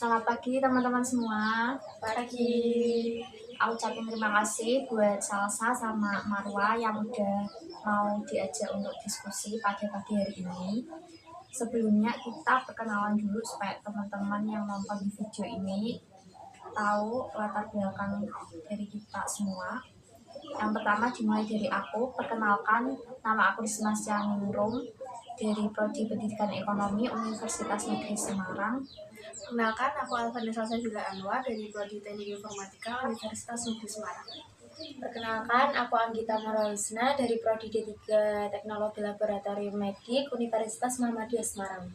Selamat pagi teman-teman semua. Pagi. Aku ucapin terima kasih buat Salsa sama Marwa yang udah mau diajak untuk diskusi pada pagi hari ini. Sebelumnya kita perkenalan dulu supaya teman-teman yang nonton di video ini tahu latar belakang dari kita semua. Yang pertama dimulai dari aku. Perkenalkan, nama aku Risma Ningrum dari Prodi Pendidikan Ekonomi Universitas Negeri Semarang. Kenalkan, aku Alvanda Salsabila Anwar dari Prodi Teknik Informatika Universitas Negeri Semarang. Perkenalkan, aku Anggita Maralisna dari Prodi D3 Teknologi Laboratorium Medik Universitas Muhammadiyah Semarang.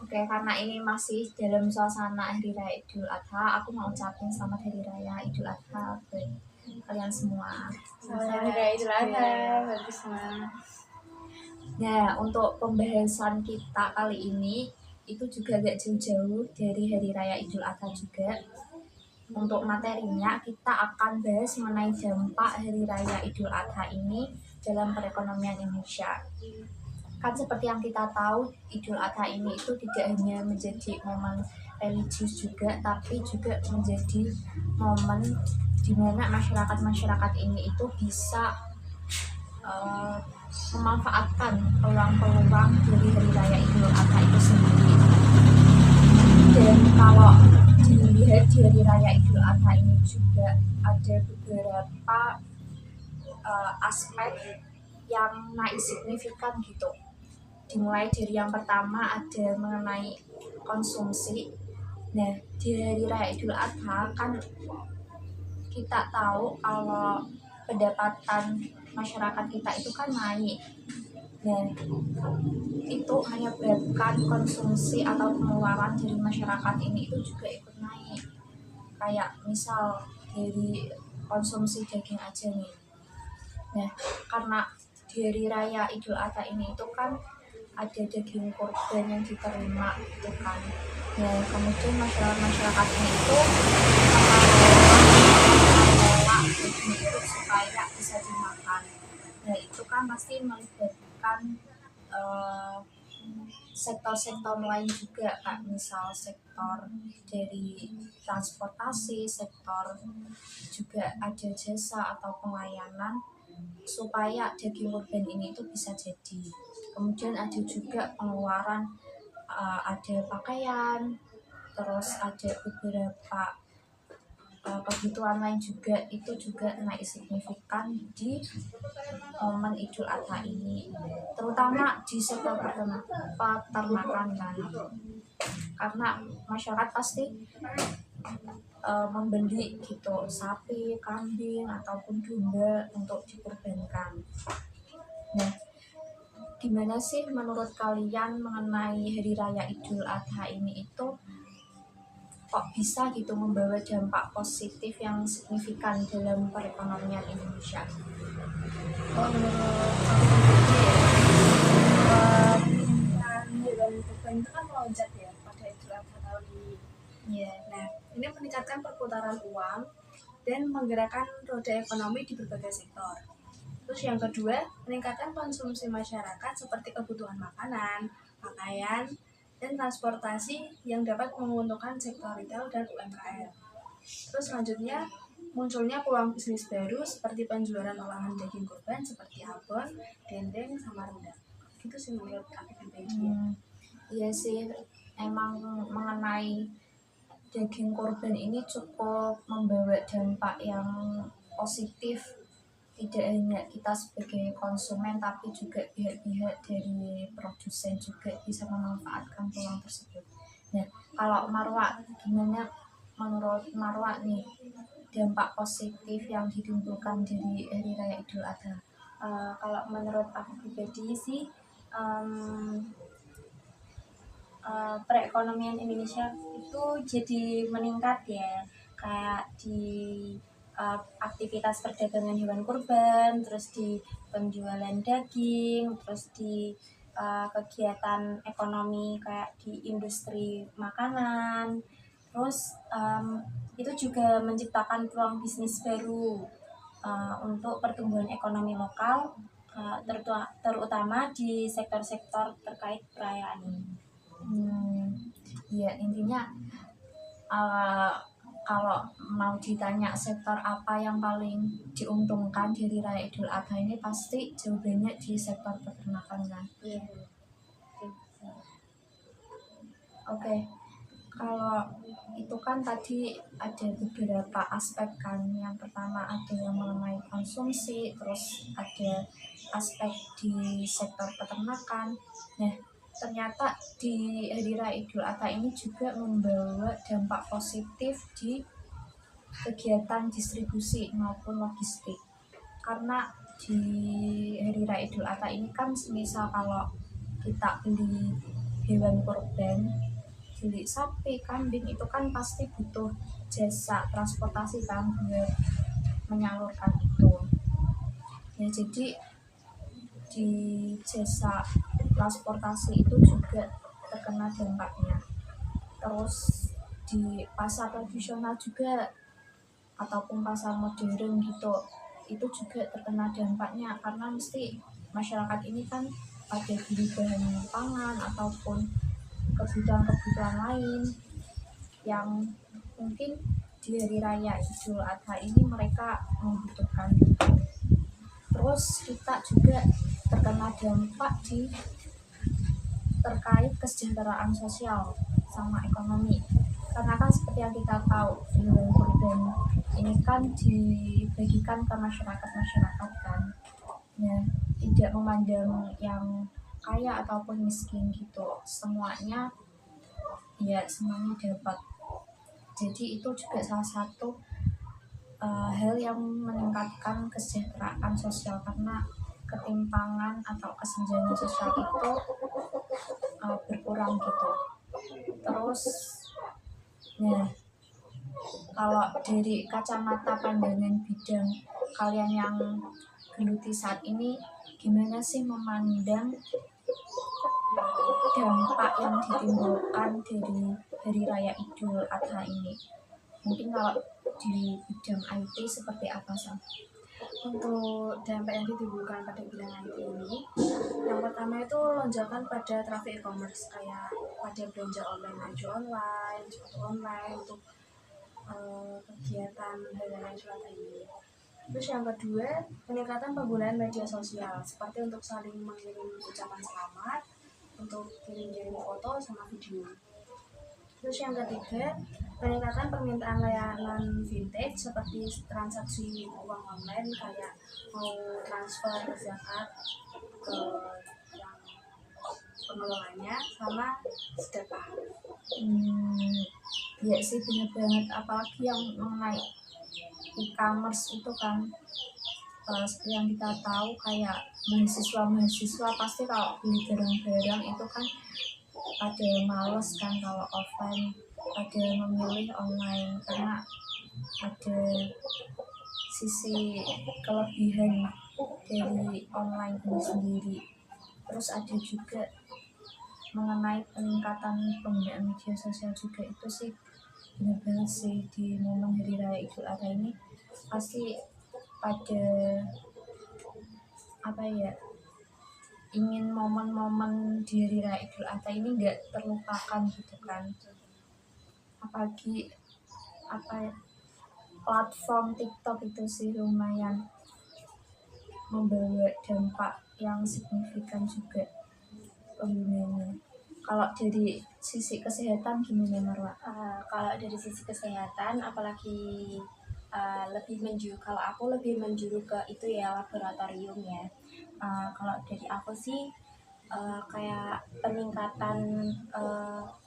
Oke, karena ini masih dalam suasana Hari Raya Idul Adha, aku mau ucapin selamat Hari Raya Idul Adha ke kalian semua. Selamat Hari Raya Idul Adha, bagus semua. Nah, untuk pembahasan kita kali ini itu juga gak jauh-jauh dari Hari Raya Idul Adha juga. Untuk materinya kita akan bahas mengenai dampak Hari Raya Idul Adha ini dalam perekonomian Indonesia. Kan seperti yang kita tahu, Idul Adha ini itu tidak hanya menjadi momen religius juga, tapi juga menjadi momen di mana masyarakat ini itu bisa memanfaatkan peluang-peluang dari Hari Raya Idul Adha itu sendiri. Dan kalau dilihat di Hari Raya Idul Adha ini juga ada beberapa aspek yang naik signifikan gitu. Dimulai dari yang pertama ada mengenai konsumsi. Nah, di Hari Raya Idul Adha kan kita tahu kalau pendapatan masyarakat kita itu kan naik. Dan itu menyebabkan konsumsi atau pengeluaran dari masyarakat ini itu juga ikut naik. Kayak misal dari konsumsi daging aja nih. Nah, karena di Hari Raya Idul Adha ini itu kan ada daging kurban yang diterima gitu kan. Nah, kemudian masyarakat ini itu mengelola daging itu supaya bisa dimakan. Nah, itu kan pasti melibatkan sektor-sektor lain juga, Kak. Misal sektor dari transportasi, sektor juga ada jasa atau pelayanan supaya daging kurban ini itu bisa jadi. Kemudian ada juga pengeluaran, ada pakaian, terus ada beberapa kebutuhan lain juga, itu juga naik signifikan di momen Idul Adha ini, terutama di sektor peternakan kan, karena masyarakat pasti membeli gitu sapi, kambing ataupun domba untuk dikurbankan. Nah, gimana sih menurut kalian mengenai Hari Raya Idul Adha ini itu kok bisa gitu membawa dampak positif yang signifikan dalam perekonomian Indonesia? Menurut aku pribadi hewan kurban itu kan melonjak ya pada Idul Adha tahun ini. Nah, ini meningkatkan perputaran uang dan menggerakkan roda ekonomi di berbagai sektor. Terus yang kedua, meningkatkan konsumsi masyarakat seperti kebutuhan makanan, pakaian, dan transportasi yang dapat menguntungkan sektor retail dan UMKM. Terus selanjutnya, munculnya peluang bisnis baru seperti penjualan olahan daging kurban seperti abon, dendeng, sama rendang. Itu sih menurut aku pribadi. Iya sih, emang mengenai daging kurban ini cukup membawa dampak yang positif, tidak hanya kita sebagai konsumen tapi juga pihak-pihak dari produsen juga bisa memanfaatkan peluang tersebut. Nah, kalau Marwa, gimana menurut Marwa nih dampak positif yang ditimbulkan dari Hari Raya Idul Adha? Kalau menurut aku pribadi sih, perekonomian Indonesia itu jadi meningkat ya, kayak di aktivitas perdagangan hewan kurban, terus di penjualan daging, terus di kegiatan ekonomi kayak di industri makanan, terus itu juga menciptakan peluang bisnis baru untuk pertumbuhan ekonomi lokal, terutama di sektor-sektor terkait perayaan ini. Ya, intinya uh, kalau mau ditanya sektor apa yang paling diuntungkan dari Raya Idul Adha ini, pasti jawabannya di sektor peternakan kan. Iya. Oke, kalau itu kan tadi ada beberapa aspek kan. Yang pertama ada yang mengenai konsumsi, terus ada aspek di sektor peternakan. Nah, ternyata di Hari Raya Idul Adha ini juga membawa dampak positif di kegiatan distribusi maupun logistik. Karena di Hari Raya Idul Adha ini kan misal kalau kita beli hewan kurban, beli sapi, kambing, itu kan pasti butuh jasa transportasi kan buat menyalurkan itu. Ya, jadi di jasa transportasi itu juga terkena dampaknya. Terus di pasar tradisional juga ataupun pasar modern gitu, itu juga terkena dampaknya, karena mesti masyarakat ini kan pada beli bahan pangan ataupun kebutuhan-kebutuhan lain yang mungkin di Hari Raya Idul Adha ini mereka membutuhkan. Terus kita juga terkena dampak di terkait kesejahteraan sosial sama ekonomi, karena kan seperti yang kita tahu hewan kurban ini kan dibagikan ke masyarakat kan. Nah, tidak memandang yang kaya ataupun miskin gitu, semuanya dapat. Jadi itu juga salah satu hal yang meningkatkan kesejahteraan sosial, karena ketimpangan atau kesenjangan sosial itu berkurang gitu. Terus, nah, kalau dari kacamata pandangan bidang kalian yang geluti saat ini, gimana sih memandang dampak yang ditimbulkan dari Hari Raya Idul Adha ini? Mungkin kalau di bidang IT seperti apa sih? Untuk dampak yang ditimbulkan pada bidang IT ini, yang pertama itu lonjakan pada traffic e-commerce, kayak pada belanja online, baju online, sepatu online untuk kegiatan Hari Raya Idul Adha ini. Terus yang kedua, peningkatan penggunaan media sosial, seperti untuk saling mengirim ucapan selamat, untuk kirim-kirim foto sama video. Terus yang ketiga, peningkatan permintaan layanan vintage seperti transaksi uang online, kayak mau transfer zakat ke yang pengelolanya sama sedekah. Ya sih, benar banget, apalagi yang mengenai e-commerce itu kan seperti yang kita tahu, kayak mahasiswa pasti kalau beli barang-barang itu kan ada males kan kalau offline, ada memilih online karena ada sisi kelebihan dari online ini sendiri. Terus ada juga mengenai peningkatan penggunaan media sosial juga, itu sih benar banget sih. Di momen Hari Raya Idul Adha ini pasti pada ingin momen-momen di Hari Raya Idul Adha ini nggak terlupakan gitu kan. Apalagi platform TikTok itu sih lumayan membawa dampak yang signifikan juga penggunanya. Kalau dari sisi kesehatan gimana, Marwa? Kalau dari sisi kesehatan, apalagi kalau aku lebih menjuru ke itu ya, laboratorium ya. Kalau dari aku sih kayak peningkatan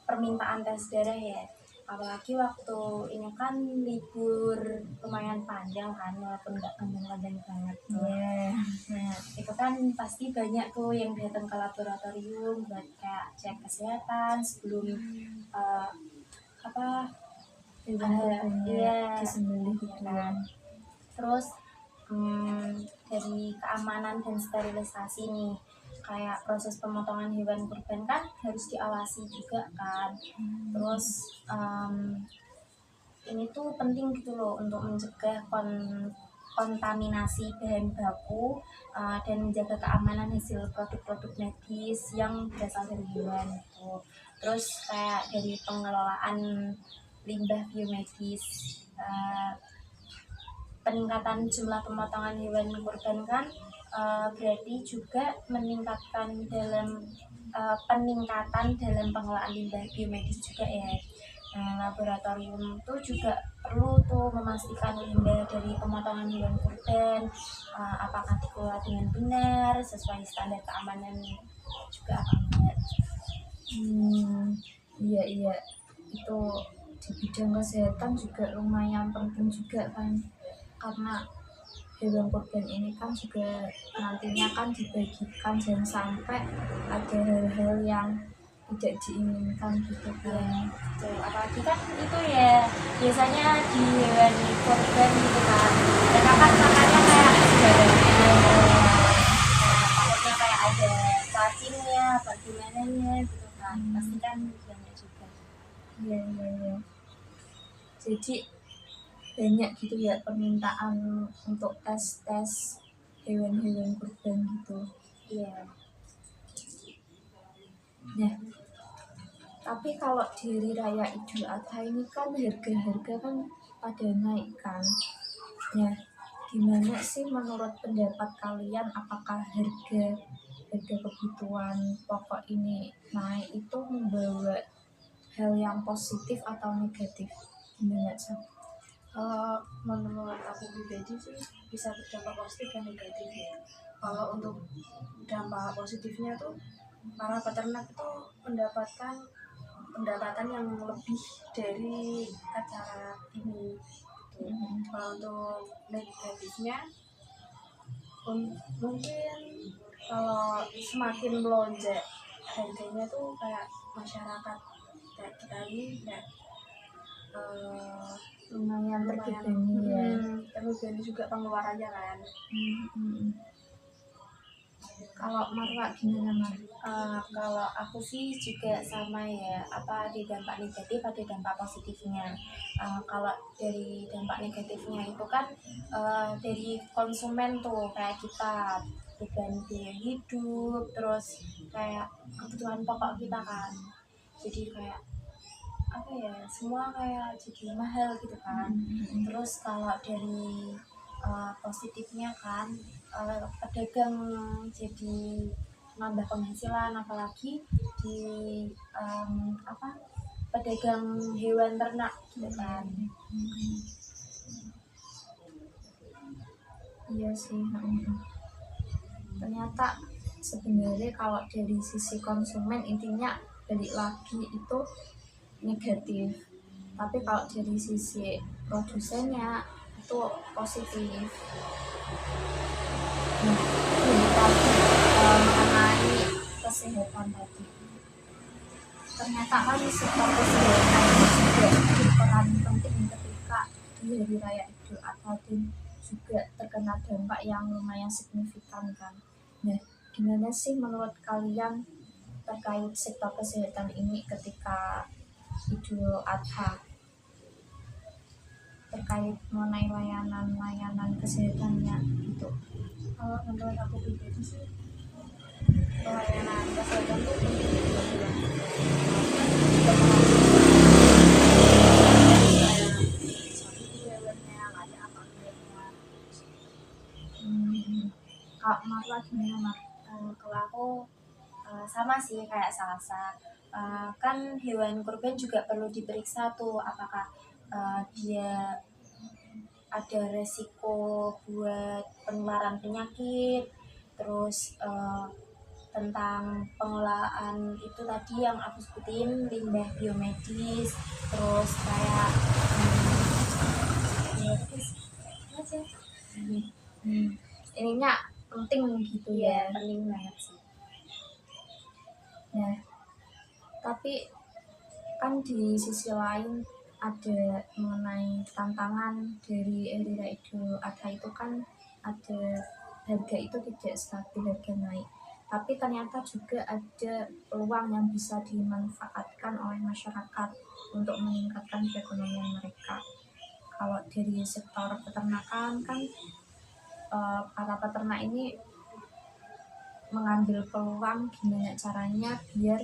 permintaan tes darah ya, apalagi waktu ini kan libur lumayan panjang kan, walaupun nggak panjang-panjang banget tuh. Nah, itu kan pasti banyak tuh yang datang ke laboratorium buat kayak cek kesehatan sebelum disembelih gitu kan. Terus dari keamanan dan sterilisasi nih, kayak proses pemotongan hewan kurban kan harus diawasi juga kan. Terus ini tuh penting gitu loh untuk mencegah kontaminasi bahan baku dan menjaga keamanan hasil produk-produk medis yang berasal dari hewan gitu. Terus kayak dari pengelolaan limbah biomedis. Peningkatan jumlah pemotongan hewan kurban kan berarti juga peningkatan dalam pengelolaan limbah biomedis juga ya. Nah, laboratorium itu juga perlu tuh memastikan limbah dari pemotongan hewan kurban apakah dikelola dengan benar sesuai standar keamanan juga apa enggak. Iya iya, itu di bidang kesehatan juga lumayan penting juga kan, karena hewan kurban ini kan juga nantinya kan dibagikan, jangan sampai ada hal-hal yang tidak diinginkan gitu Ya, kan. betul. Apalagi kan itu ya biasanya di hewan kurban gitu kan mereka kan makannya kayak sembarangan, takutnya kayak ada cacingnya apa gimana gitu kan, pasti kan banyak juga. Iya iya iya, jadi banyak gitu ya permintaan untuk tes hewan-hewan kurban gitu. Iya. Nah, tapi kalau di hari raya Idul Adha ini kan harga-harga kan pada naik kan. Nah, gimana sih menurut pendapat kalian, apakah harga kebutuhan pokok ini naik itu membawa hal yang positif atau negatif? Gimana sih? Kalau menurut aku pribadi sih bisa berdampak positif dan negatif ya. Kalau untuk dampak positifnya tuh para peternak itu mendapatkan pendapatan yang lebih dari acara ini. Kalau untuk negatifnya mungkin kalau semakin melonjak harganya tuh kayak masyarakat kayak kita ini kayak Lumayan terbebani ya. terbebani juga pengeluarannya kan. Kalau Marwa gimana Mar? Kalau aku sih juga sama ya, apa ada dampak negatif ada dampak positifnya. Kalau dari dampak negatifnya itu kan dari konsumen tuh kayak kita beban biaya hidup, terus kayak kebutuhan pokok kita kan, jadi kayak apa ya, semua kayak jadi mahal gitu kan. Terus kalau dari positifnya kan pedagang jadi nambah penghasilan, apalagi di pedagang hewan ternak gitu kan. Iya sih. Ternyata sebenarnya kalau dari sisi konsumen intinya balik lagi itu negatif, tapi kalau dari sisi produsennya itu positif. Nah, ini tadi mengenai kesehatan tadi, ternyata kan sektor kesehatan juga berperan penting ketika di hari raya Idul Adha dan juga terkena dampak yang lumayan signifikan kan. Nah, gimana sih menurut kalian terkait sektor kesehatan ini ketika Idul Adha, terkait mengenai layanan kesehatannya gitu? Kalau menurut aku pribadi sih pelayanan kesehatan tuh penting juga. Kak Marla gimana Mar? Kalau aku sama sih kayak Salsa. Kan hewan kurban juga perlu diperiksa tuh apakah dia ada resiko buat penularan penyakit, terus tentang pengelolaan itu tadi yang aku sebutin, limbah biomedis, terus kayak ya terus aja. Ininya penting gitu ya. Penting banget sih. Nah, tapi kan di sisi lain ada mengenai tantangan dari hari raya Idul Adha itu kan ada harga itu tidak stabil, harga naik. Tapi ternyata juga ada peluang yang bisa dimanfaatkan oleh masyarakat untuk meningkatkan perekonomian mereka. Kalau dari sektor peternakan kan para peternak ini mengambil peluang gimana caranya biar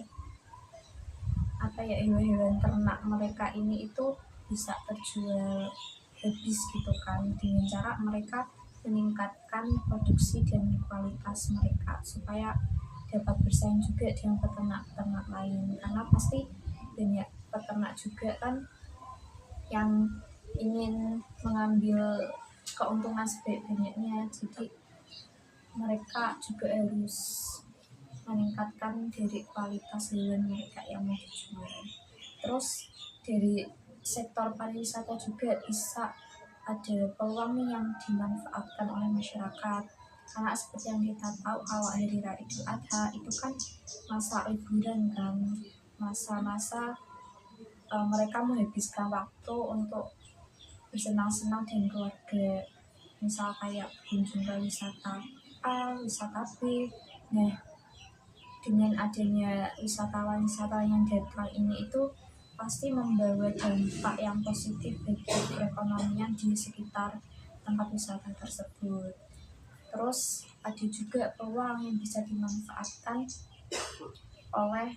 hewan-hewan ternak mereka ini itu bisa terjual habis gitu kan, dengan cara mereka meningkatkan produksi dan kualitas mereka supaya dapat bersaing juga dengan peternak-peternak lain, karena pasti banyak peternak juga kan yang ingin mengambil keuntungan sebanyak-banyaknya, jadi mereka juga harus meningkatkan dari kualitas hewan mereka yang mau dijual. Terus dari sektor pariwisata juga bisa ada peluang nih yang dimanfaatkan oleh masyarakat, karena seperti yang kita tahu kalau hari raya Idul Adha itu kan masa liburan kan, masa-masa mereka menghabiskan waktu untuk bersenang-senang dengan keluarga, misal kayak kunjung ke wisata A, wisata B. Nah, dengan adanya wisatawan-wisatawan yang datang ini itu pasti membawa dampak yang positif bagi perekonomian di sekitar tempat wisata tersebut. Terus ada juga peluang yang bisa dimanfaatkan oleh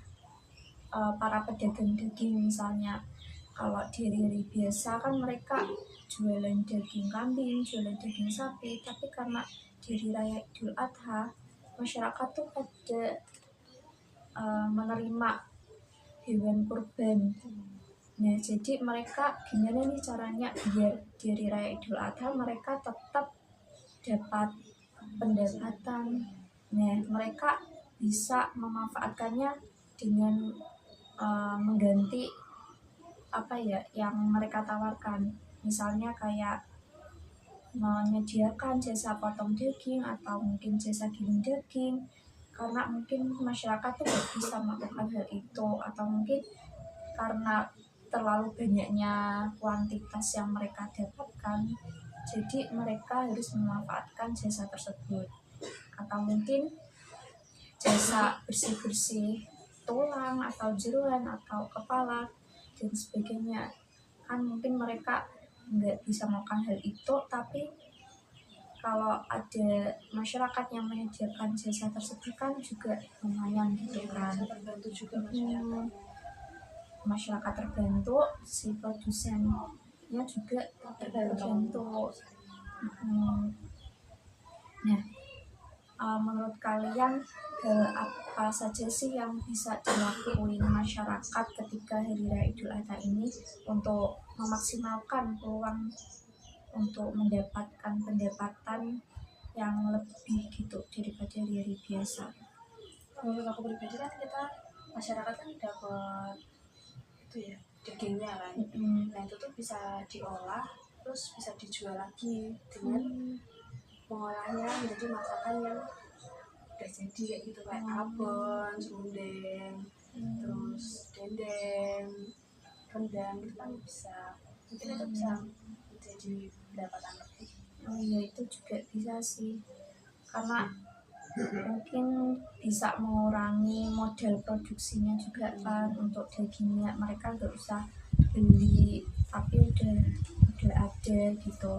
para pedagang daging, misalnya kalau di hari-hari biasa kan mereka jualan daging kambing, jualan daging sapi, tapi karena di hari raya Idul Adha masyarakat tuh pada menerima hewan kurban. Nah, jadi mereka gimana nih caranya biar di hari raya Idul Adha mereka tetap dapat pendapatan. Nah, mereka bisa memanfaatkannya dengan mengganti apa ya yang mereka tawarkan, misalnya kayak menyediakan jasa potong daging atau mungkin jasa giling daging, karena mungkin masyarakat tuh gak bisa melakukan hal itu, atau mungkin karena terlalu banyaknya kuantitas yang mereka dapatkan, jadi mereka harus memanfaatkan jasa tersebut, atau mungkin jasa bersih-bersih tulang atau jeroan atau kepala dan sebagainya. Kan mungkin mereka nggak bisa melakukan hal itu, tapi kalau ada masyarakat yang menyediakan jasa tersebut kan juga lumayan gitu kan, terbantu juga masyarakat. Masyarakat terbantu, si produsennya juga terbantu. Nah, menurut kalian hal apa saja sih yang bisa dilakuin masyarakat ketika hari raya Idul Adha ini untuk memaksimalkan peluang untuk mendapatkan pendapatan yang lebih gitu daripada hari-hari biasa? Menurut aku pribadi kan kita masyarakat kan dapat itu ya dagingnya kan. Nah itu tuh bisa diolah terus bisa dijual lagi dengan mengolahnya menjadi masakan yang udah jadi kayak gitu, kayak abon, serundeng, terus dendeng, rendang itu kan bisa, mungkin itu bisa menjadi pendapatan lebih. Oh iya, itu juga bisa sih, karena mungkin bisa mengurangi modal produksinya juga kan, untuk dagingnya mereka nggak usah beli tapi udah ada gitu.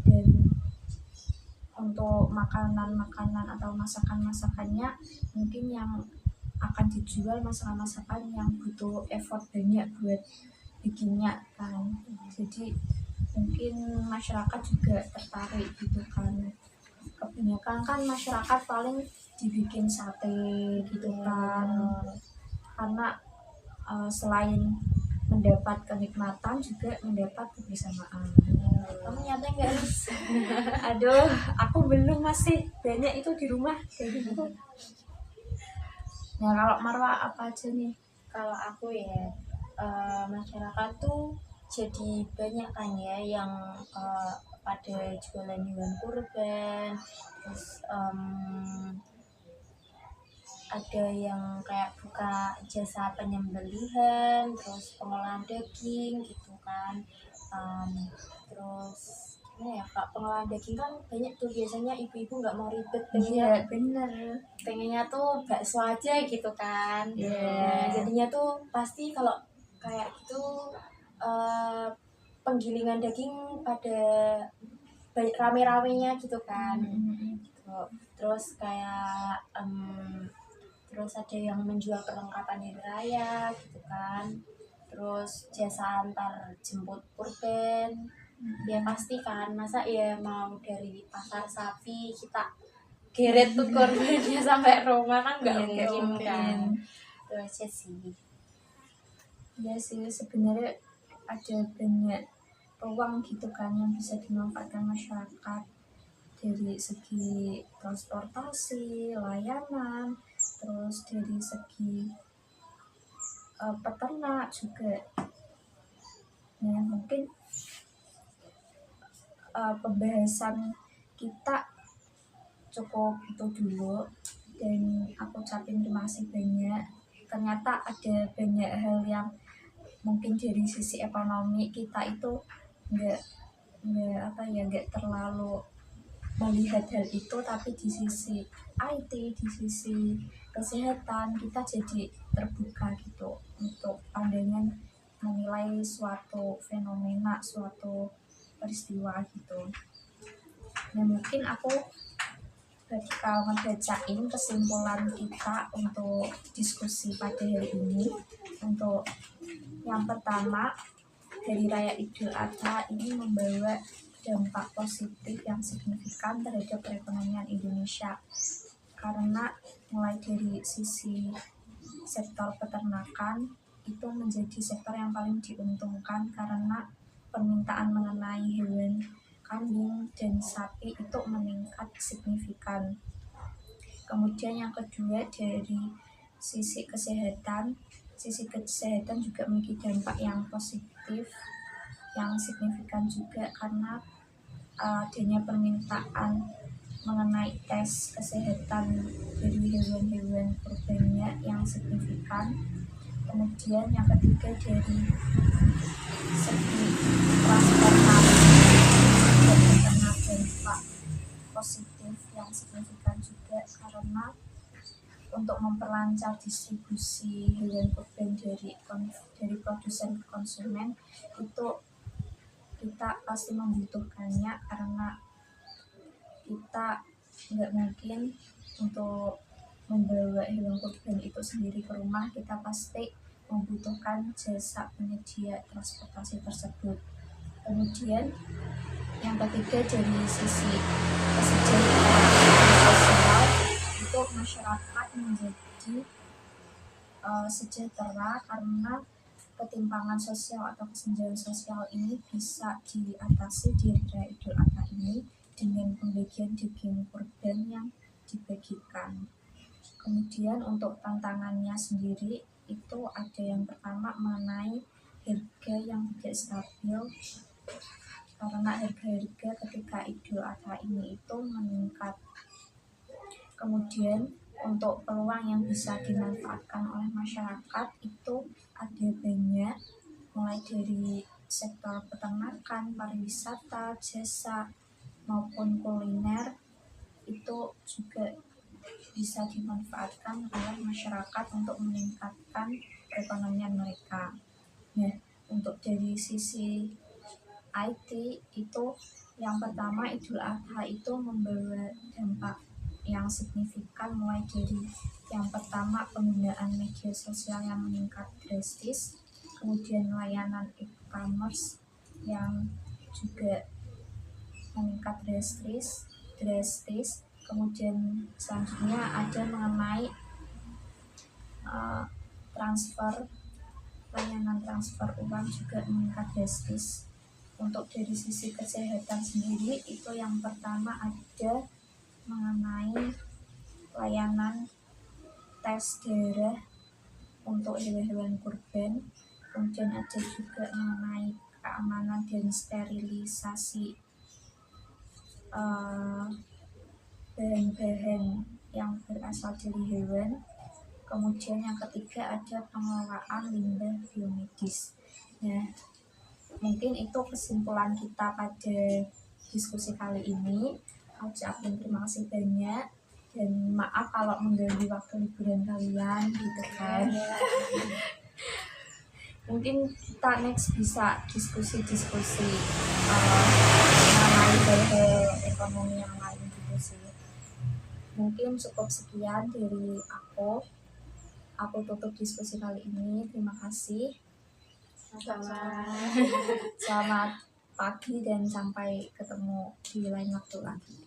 Dan untuk makanan-makanan atau masakan-masakannya mungkin yang akan dijual masakan-masakan yang butuh effort banyak buat bikinnya kan, jadi mungkin masyarakat juga tertarik gitu kan. Kebanyakan kan masyarakat paling dibikin sate gitu kan, karena selain mendapat kenikmatan juga mendapat kebersamaan. Kamu nyata nggak Rus? Aduh, aku belum, masih banyak itu di rumah kayak gitu. Nah, kalau Marwa apa aja nih? Kalau aku ya, masyarakat tuh jadi banyak kan ya yang pada jualan hewan kurban, terus ada yang kayak buka jasa penyembelihan, terus pengolahan daging gitu kan. Terus gimana ya Kak, pengolahan daging kan banyak tuh, biasanya ibu-ibu nggak mau ribet, Iya, bener. pengennya tuh bakso aja gitu kan. Nah, jadinya tuh pasti kalau kayak gitu penggilingan daging pada banyak rame-ramenya gitu kan. Gitu. Terus kayak terus ada yang menjual perlengkapan hari raya gitu kan. terus jasa antar jemput kurban. Ya pasti kan, masa ya mau dari pasar sapi kita geret tuh kurbannya sampai rumah kan nggak Iya, mungkin nggak kan. mungkin. Itu aja sih. Ya sih, sebenarnya ada banyak peluang gitu kan yang bisa dimanfaatkan masyarakat dari segi transportasi, layanan, terus dari segi peternak juga. Nah, mungkin pembahasan kita cukup itu dulu, dan aku ucapin terima kasih banyak. Ternyata ada banyak hal yang mungkin dari sisi ekonomi kita itu nggak terlalu melihat hal itu, tapi di sisi IT, di sisi kesehatan kita jadi terbuka gitu untuk pandangan menilai suatu fenomena, suatu peristiwa gitu. Nah, mungkin aku bakal ngebacain kesimpulan kita untuk diskusi pada hari ini. Untuk yang pertama, Hari Raya Idul Adha ini membawa dampak positif yang signifikan terhadap perekonomian Indonesia, karena mulai dari sisi sektor peternakan itu menjadi sektor yang paling diuntungkan karena permintaan mengenai hewan kambing dan sapi itu meningkat signifikan. Kemudian yang kedua, dari sisi kesehatan juga memiliki dampak yang positif yang signifikan juga, karena adanya permintaan mengenai tes kesehatan dari hewan-hewan kurbannya yang signifikan. Kemudian yang ketiga, dari segi transportasi juga terkena dampak positif yang signifikan juga, karena untuk memperlancar distribusi hewan kurban dari produsen ke konsumen itu kita pasti membutuhkannya, karena kita nggak mungkin untuk membawa hewan kurban itu sendiri ke rumah, kita pasti membutuhkan jasa penyedia transportasi tersebut. Kemudian yang ketiga, dari sisi kesejahteraan sosial itu masyarakat menjadi sejahtera, karena ketimpangan sosial atau kesenjangan sosial ini bisa diatasi di Hari Idul Adha ini dengan pembagian daging kurban yang dibagikan. Kemudian untuk tantangannya sendiri itu ada yang pertama mengenai harga yang tidak stabil, karena harga-harga ketika Idul Adha ini itu meningkat. Kemudian untuk peluang yang bisa dimanfaatkan oleh masyarakat itu ada banyak, mulai dari sektor peternakan, pariwisata, jasa, maupun kuliner, itu juga bisa dimanfaatkan oleh masyarakat untuk meningkatkan perekonomian mereka. Nah, untuk dari sisi IT itu yang pertama, Idul Adha itu membawa dampak yang signifikan, mulai dari yang pertama penggunaan media sosial yang meningkat drastis, kemudian layanan e-commerce yang juga meningkat drastis. Kemudian selanjutnya ada mengenai layanan transfer uang juga meningkat drastis. Untuk dari sisi kesehatan sendiri itu yang pertama ada mengenai layanan tes darah untuk hewan-hewan kurban. Kemudian ada juga mengenai keamanan dan sterilisasi bahan-bahan yang berasal dari hewan. Kemudian yang ketiga ada pengelolaan limbah biomedis. Nah, mungkin itu kesimpulan kita pada diskusi kali ini. Aku ucapin terima kasih banyak, dan maaf kalau mengganggu waktu liburan kalian gitu kan. Mungkin kita next bisa diskusi mengenai hal-hal ekonomi yang lain gitu sih. Mungkin cukup sekian dari aku tutup diskusi kali ini. Terima kasih. Selamat pagi dan sampai ketemu di lain waktu lagi.